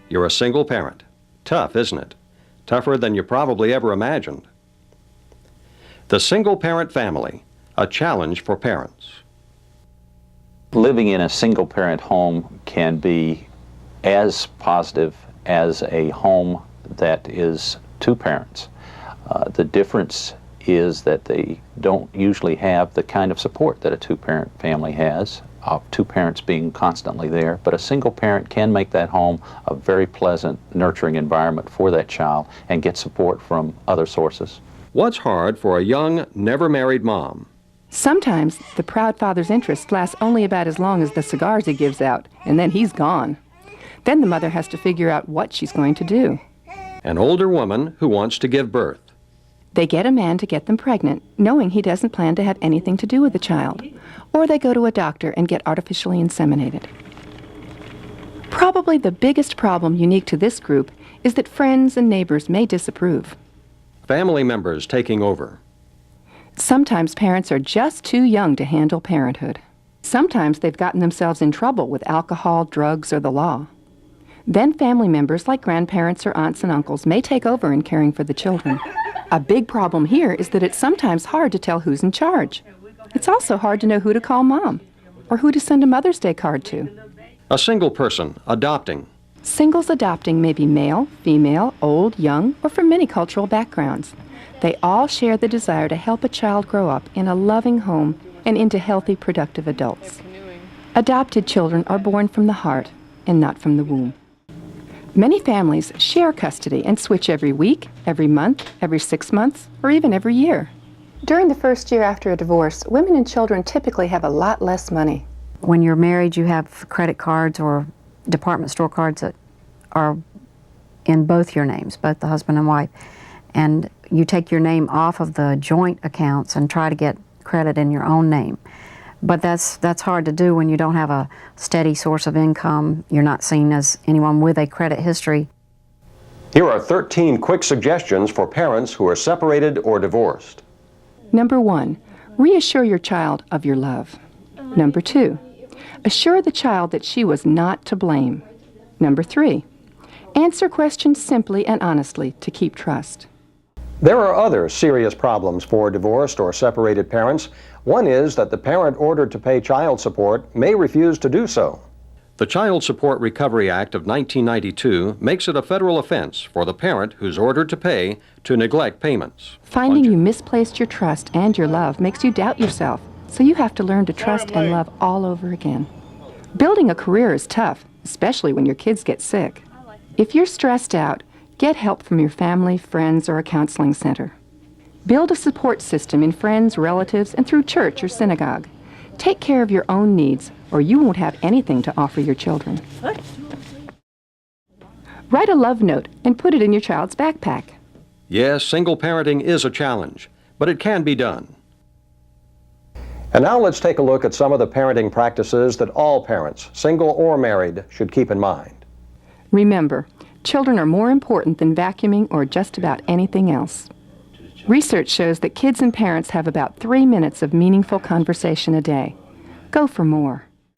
you're a single parent. Tough, isn't it? Tougher than you probably ever imagined. The single-parent family, a challenge for parents. Living in a single-parent home can be as positive as a home that is two parents. The difference is that they don't usually have the kind of support that a two-parent family has, of two parents being constantly there, but a single parent can make that home a very pleasant, nurturing environment for that child and get support from other sources. What's hard for a young, never-married mom? Sometimes the proud father's interest lasts only about as long as the cigars he gives out, and then he's gone. Then the mother has to figure out what she's going to do. An older woman who wants to give birth. They get a man to get them pregnant, knowing he doesn't plan to have anything to do with the child. Or they go to a doctor and get artificially inseminated. Probably the biggest problem unique to this group is that friends and neighbors may disapprove. Family members taking over. Sometimes parents are just too young to handle parenthood. Sometimes they've gotten themselves in trouble with alcohol, drugs, or the law. Then family members like grandparents or aunts and uncles may take over in caring for the children. A big problem here is that it's sometimes hard to tell who's in charge. It's also hard to know who to call mom or who to send a Mother's Day card to. A single person adopting. Singles adopting may be male, female, old, young, or from many cultural backgrounds. They all share the desire to help a child grow up in a loving home and into healthy, productive adults. Adopted children are born from the heart and not from the womb. Many families share custody and switch every week, every month, every 6 months, or even every year. During the first year after a divorce, women and children typically have a lot less money. When you're married, you have credit cards or department store cards that are in both your names, both the husband and wife. And you take your name off of the joint accounts and try to get credit in your own name. But that's hard to do when you don't have a steady source of income. You're not seen as anyone with a credit history. Here are 13 quick suggestions for parents who are separated or divorced. Number 1, reassure your child of your love. Number 2, assure the child that she was not to blame. Number 3, answer questions simply and honestly to keep trust. There are other serious problems for divorced or separated parents. One is that the parent ordered to pay child support may refuse to do so. The Child Support Recovery Act of 1992 makes it a federal offense for the parent who's ordered to pay to neglect payments. Finding you misplaced your trust and your love makes you doubt yourself, so you have to learn to trust and love all over again. Building a career is tough, especially when your kids get sick. If you're stressed out, get help from your family, friends, or a counseling center. Build a support system in friends, relatives, and through church or synagogue. Take care of your own needs, or you won't have anything to offer your children. Write a love note and put it in your child's backpack. Yes, single parenting is a challenge, but it can be done. And now let's take a look at some of the parenting practices that all parents, single or married, should keep in mind. Remember, children are more important than vacuuming or just about anything else. Research shows that kids and parents have about 3 minutes of meaningful conversation a day. Go for more.